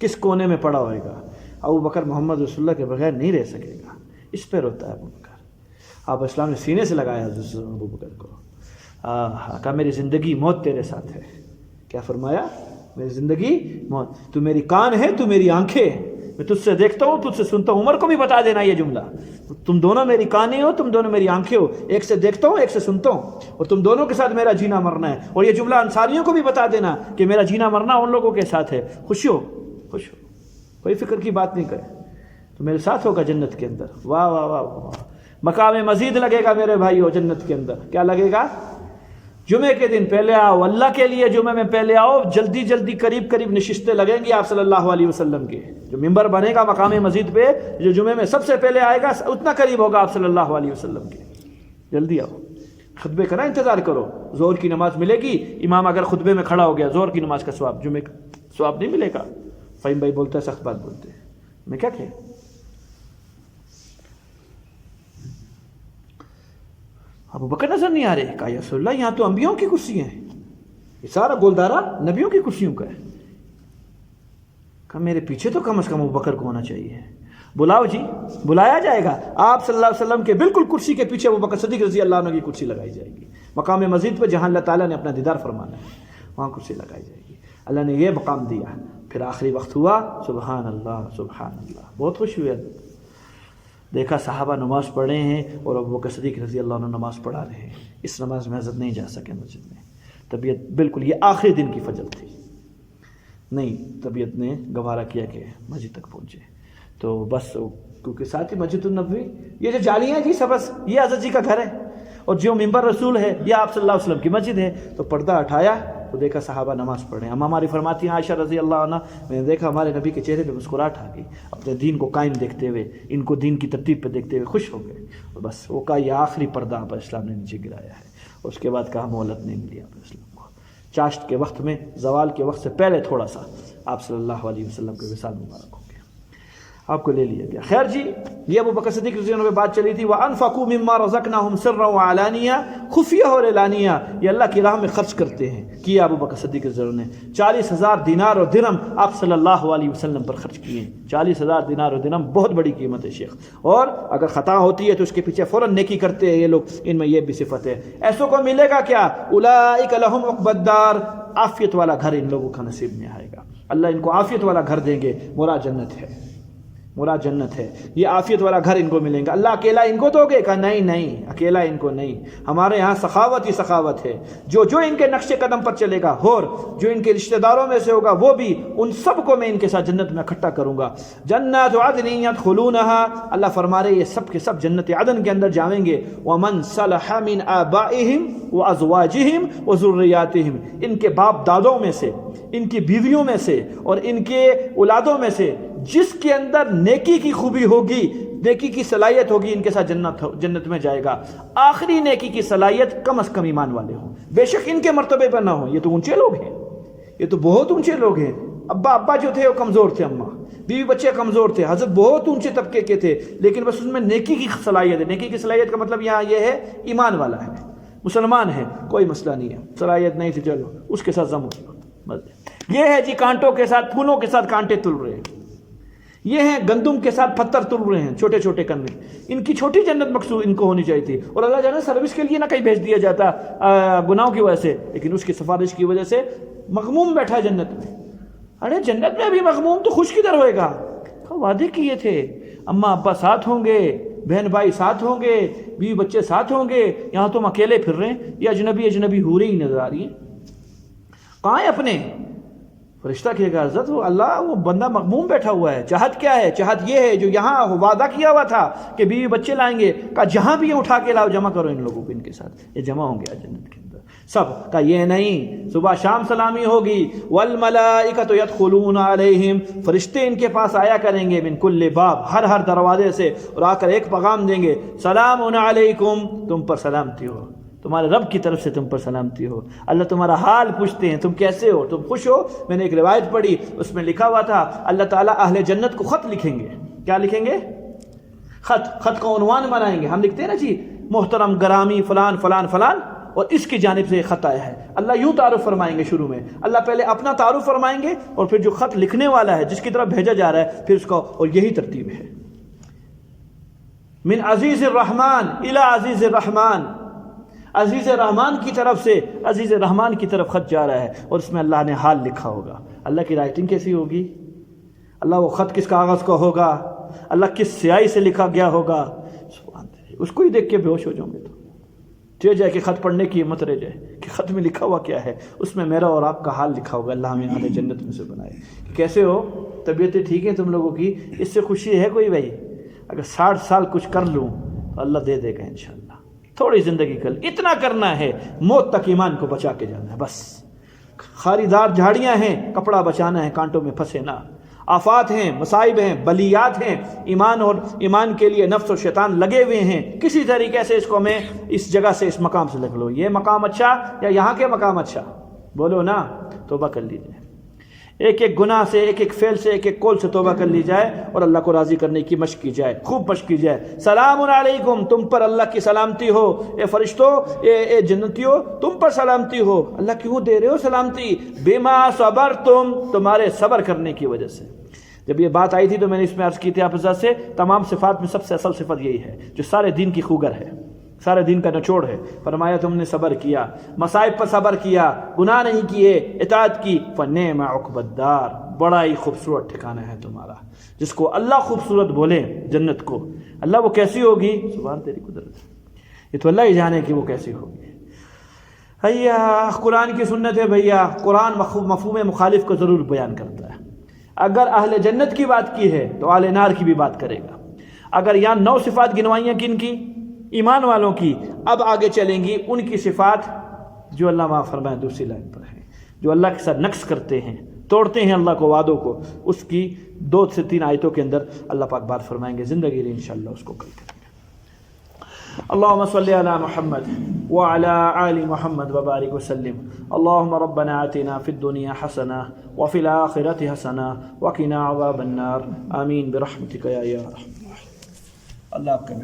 کس کونے میں پڑا ہوئے گا. ابو بکر محمد رسول اللہ کے بغیر نہیں رہ سکے گا. اس پہ روتا ہے ابو بکر. آپ اسلام نے سینے سے لگایا ابو بکر کو. کہا میری زندگی موت تیرے ساتھ ہے. کیا فرمایا؟ میری زندگی موت, تو میری کان ہے تو میری آنکھیں, میں تجھ سے دیکھتا ہوں تجھ سے سنتا ہوں. عمر کو بھی بتا دینا یہ جملہ, تم دونوں میری کانیں ہو, تم دونوں میری آنکھیں ہو. ایک سے دیکھتا ہوں ایک سے سنتا ہوں, اور تم دونوں کے ساتھ میرا جینا مرنا ہے. اور یہ جملہ انصاریوں کو بھی بتا دینا کہ میرا جینا مرنا ان لوگوں کے ساتھ ہے. خوش ہو, کوئی فکر کی بات نہیں کرے, تو میرے ساتھ ہوگا جنت کے اندر. واہ واہ واہ واہ. مقام مزید لگے گا میرے بھائیو جنت کے اندر. کیا لگے گا؟ جمعے کے دن پہلے آؤ, اللہ کے لیے جمعے میں پہلے آؤ. جلدی جلدی قریب نشستیں لگیں گی آپ صلی اللہ علیہ وسلم کے. جو ممبر بنے گا مقام مزید پہ, جو جمعے میں سب سے پہلے آئے گا اتنا قریب ہوگا آپ صلی اللہ علیہ وسلم کے. جلدی آؤ, خطبے کا نہ انتظار کرو. زور کی نماز ملے گی, امام اگر خطبے میں کھڑا ہو گیا, زور کی نماز کا ثواب, جمعے کا ثواب نہیں ملے گا. فہیم بھائی بولتا ہے سخت بات بولتے ہیں, میں کیا کہے. ابو بکر نظر نہیں آ رہے. کہا یا رسول اللہ یہاں تو انبیاؤں کی کرسی ہیں, یہ سارا گولدارا نبیوں کی کرسیوں کا ہے. کہا میرے پیچھے تو کم از کم ابو بکر کو ہونا چاہیے. بلاؤ جی, بلایا جائے گا. آپ صلی اللہ علیہ وسلم کے بالکل کرسی کے پیچھے ابو بکر صدیق رضی اللہ عنہ کی کرسی لگائی جائے گی. مقام مزید پہ جہاں اللہ تعالیٰ نے اپنا دیدار فرمانا ہے, وہاں کرسی لگائی جائے گی. اللہ نے یہ مقام دیا. پھر آخری وقت ہوا, سبحان اللہ سبحان اللہ, بہت خوش ہوئے. دیکھا صحابہ نماز پڑھ رہے ہیں اور ابو بکر صدیق رضی اللہ عنہ نماز پڑھا رہے ہیں. اس نماز میں حضرت نہیں جا سکے مسجد میں. طبیعت بالکل, یہ آخری دن کی فجر تھی, نہیں طبیعت نے گوارا کیا کہ مسجد تک پہنچے. تو بس کیونکہ ساتھ ہی مسجد النبوی, یہ جو جالیاں جی سبز, یہ حضرت جی کا گھر ہے, اور جو ممبر رسول ہے یہ آپ صلی اللہ علیہ وسلم کی مسجد ہے. تو پردہ اٹھایا تو دیکھا صحابہ نماز پڑھ رہے ہیں. ہماری فرماتی ہیں عائشہ رضی اللہ عنہ, میں نے دیکھا ہمارے نبی کے چہرے پہ مسکراہٹ آ گئی. اپنے دین کو قائم دیکھتے ہوئے, ان کو دین کی ترتیب پہ دیکھتے ہوئے خوش ہو گئے. اور بس وہ کہا یہ آخری پردہ آپ اسلام نے نیچے گرایا ہے. اس کے بعد کہا مہلت نہیں ملی آپ اسلام کو. چاشت کے وقت میں, زوال کے وقت سے پہلے تھوڑا سا آپ صلی اللہ علیہ وسلم کے وصال مبارک ہو گیا, آپ کو لے لیا گیا. خیر جی, یہ ابو بکر صدیق رضی اللہ عنہ پہ بات چلی تھی. وَأَنفَقُوا مِمَّا رَزَقْنَاهُمْ سِرًّا وَعَلَانِيَةً, خفیہ اور اعلانیہ, یہ اللہ کی راہ میں خرچ کرتے ہیں. کیا ابو بکر صدیق رضی اللہ عنہ نے 40,000 دینار اور درہم آپ صلی اللہ علیہ وسلم پر خرچ کیے. 40,000 دینار اور درہم بہت بڑی قیمت ہے شیخ. اور اگر خطا ہوتی ہے تو اس کے پیچھے فوراً نیکی کرتے ہیں یہ لوگ. ان میں یہ بھی صفت ہے. ایسوں کو ملے گا کیا؟ اولئک لہم عقبی الدار, عافیت والا گھر ان لوگوں کا نصیب میں آئے گا. اللہ ان کو عافیت والا گھر دیں گے. مراد جنت ہے, مراد جنت ہے، یہ عافیت والا گھر ان کو ملیں گا۔ اللہ اکیلا ان کو دو گے؟ کہا نہیں نہیں، اکیلا ان کو نہیں، ہمارے یہاں سخاوت ہی سخاوت ہے، جو ان کے نقش قدم پر چلے گا، اور جو ان کے رشتہ داروں میں سے ہوگا وہ بھی، ان سب کو میں ان کے ساتھ جنت میں اکٹھا کروں گا۔ جنات عدن يدخلونها، اللہ فرما رہے یہ سب کے سب جنت عدن کے اندر جاویں گے۔ ومن صلح من آبائهم وازواجهم وذرياتهم، ان کے باپ دادوں میں سے، ان کی بیویوں میں سے اور ان کے اولادوں میں سے جس کے اندر نیکی کی خوبی ہوگی، نیکی کی صلاحیت ہوگی، ان کے ساتھ جنت میں جائے گا۔ آخری نیکی کی صلاحیت کم از کم ایمان والے ہوں، بے شک ان کے مرتبے پر نہ ہوں، یہ تو اونچے لوگ ہیں، یہ تو بہت اونچے لوگ ہیں۔ ابا جو تھے وہ کمزور تھے، اماں بیوی بچے کمزور تھے، حضرت بہت اونچے طبقے کے تھے، لیکن بس اس میں نیکی کی صلاحیت ہے۔ نیکی کی صلاحیت کا مطلب یہاں یہ ہے ایمان والا ہے، مسلمان ہے، کوئی مسئلہ نہیں ہے، صلاحیت نہیں تھی چلو اس کے ساتھ ضم بس۔ یہ ہے جی کانٹوں کے ساتھ، پھولوں کے ساتھ کانٹے تل رہے ہیں، یہ ہیں گندم کے ساتھ پتھر تل رہے ہیں، چھوٹے چھوٹے کرنے، ان کی چھوٹی جنت مقصود ان کو ہونی چاہیے تھی، اور اللہ جانے سروس کے لیے نہ کہیں بھیج دیا جاتا گناہوں کی وجہ سے، لیکن اس کی سفارش کی وجہ سے مغموم بیٹھا جنت میں۔ ارے جنت میں بھی مغموم تو خوش کدھر ہوئے گا؟ وعدے کیے تھے، اماں ابا ساتھ ہوں گے، بہن بھائی ساتھ ہوں گے، بیوی بچے ساتھ ہوں گے، یہاں تم اکیلے پھر رہے ہیں، یہ اجنبی ہو رہی نظر آ رہی ہیں، کہاں ہیں اپنے؟ فرشتہ کہے گا حضرت وہ اللہ، وہ بندہ مغموم بیٹھا ہوا ہے۔ چاہت کیا ہے؟ چاہت یہ ہے جو یہاں وعدہ کیا ہوا تھا کہ بیوی بچے لائیں گے، کہا جہاں بھی اٹھا کے لاؤ، جمع کرو ان لوگوں کو، ان کے ساتھ یہ جمع ہوں گے جنت کے اندر سب کا۔ یہ نہیں، صبح شام سلامی ہوگی، والملائکۃ یدخلون علیہم، فرشتے ان کے پاس آیا کریں گے، من کل باب، ہر دروازے سے، اور آ کر ایک پیغام دیں گے، سلام علیکم، تم پر سلامتی ہو، تمہارے رب کی طرف سے تم پر سلامتی ہو۔ اللہ تمہارا حال پوچھتے ہیں، تم کیسے ہو، تم خوش ہو؟ میں نے ایک روایت پڑھی، اس میں لکھا ہوا تھا اللہ تعالیٰ اہل جنت کو خط لکھیں گے۔ کیا لکھیں گے؟ خط کا عنوان بنائیں گے۔ ہم لکھتے ہیں نا جی محترم گرامی فلان فلان فلان، اور اس کی جانب سے یہ خط آیا ہے۔ اللہ یوں تعارف فرمائیں گے، شروع میں اللہ پہلے اپنا تعارف فرمائیں گے، اور پھر جو خط لکھنے والا ہے جس کی طرف بھیجا جا رہا ہے پھر اس کا، اور یہی ترتیب ہے، من عزیز الرحمن الی عزیز الرحمن، عزیز رحمان کی طرف سے عزیز رحمان کی طرف خط جا رہا ہے، اور اس میں اللہ نے حال لکھا ہوگا۔ اللہ کی رائٹنگ کیسی ہوگی؟ اللہ وہ خط کس کاغذ کا ہوگا؟ اللہ کس سیاہی سے لکھا گیا ہوگا؟ سبحان اللہ، اس کو ہی دیکھ کے بے ہوش ہو جاؤں گے، تو رہ جائے کہ خط پڑھنے کی ہمت رہ جائے کہ خط میں لکھا ہوا کیا ہے۔ اس میں میرا اور آپ کا حال لکھا ہوگا۔ اللہ ہمیں اہل جنت میں سے بنائے۔ کیسے ہو؟ طبیعتیں ٹھیک ہیں تم لوگوں کی؟ اس سے خوشی ہے کوئی بھائی؟ اگر 60 سال کچھ کر لوں تو اللہ دے دے گا انشاءاللہ۔ تھوڑی زندگی کر، اتنا کرنا ہے، موت تک ایمان کو بچا کے جانا ہے بس۔ خاریدار جھاڑیاں ہیں، کپڑا بچانا ہے، کانٹوں میں پھنسے نہ۔ آفات ہیں، مصائب ہیں، بلیات ہیں، ایمان اور ایمان کے لیے نفس اور شیطان لگے ہوئے ہیں، کسی طریقے سے اس کو میں اس جگہ سے، اس مقام سے لگ لو، یہ مقام اچھا یا یہاں کے مقام اچھا؟ بولو نا، توبہ کر لیجیے، ایک ایک گناہ سے، ایک ایک فعل سے، ایک ایک قول سے توبہ کر لی جائے، اور اللہ کو راضی کرنے کی مشق کی جائے، خوب مشق کی جائے۔ سلام علیکم، تم پر اللہ کی سلامتی ہو، اے فرشتوں، اے جنتیوں، تم پر سلامتی ہو۔ اللہ کیوں دے رہے ہو سلامتی؟ بما صبرتم، تمہارے صبر کرنے کی وجہ سے۔ جب یہ بات آئی تھی تو میں نے اس میں عرض کی تھی آپ حضرات سے، تمام صفات میں سب سے اصل صفت یہی ہے جو سارے دین کی خوگر ہے، سارے دین کا نچوڑ ہے۔ فرمایا تم نے صبر کیا، مصائب پر صبر کیا، گناہ نہیں کیے، اطاعت کی، فنعم عقبی الدار، بڑا ہی خوبصورت ٹھکانہ ہے تمہارا۔ جس کو اللہ خوبصورت بولے جنت کو، اللہ وہ کیسی ہوگی؟ سبحان تیری قدرت، یہ تو اللہ ہی جانے کہ وہ کیسی ہوگی۔ بھیا قرآن کی سنت ہے، بھیا قرآن مفہوم مخالف کو ضرور بیان کرتا ہے۔ اگر اہل جنت کی بات کی ہے تو اہل نار کی بھی بات کرے گا۔ اگر یہاں 9 صفات گنوائیاں کن کی؟ ایمان والوں کی۔ اب آگے چلیں گی ان کی صفات جو اللہ معاف فرمائے دوسری لائن پر ہیں، جو اللہ کے ساتھ نقص کرتے ہیں، توڑتے ہیں اللہ کو، وعدوں کو، اس کی 2 سے 3 آیتوں کے اندر اللہ پاک بات فرمائیں گے، زندگی میں انشاءاللہ اس کو کل کریں گے۔ اللهم صل على محمد وعلى آل محمد وبارك وسلم۔ اللهم ربنا آتنا في الدنيا حسنة وفي الآخرة حسنة وقنا عذاب النار، آمين برحمتك يا أرحم الراحمين۔ اللہ آپ کا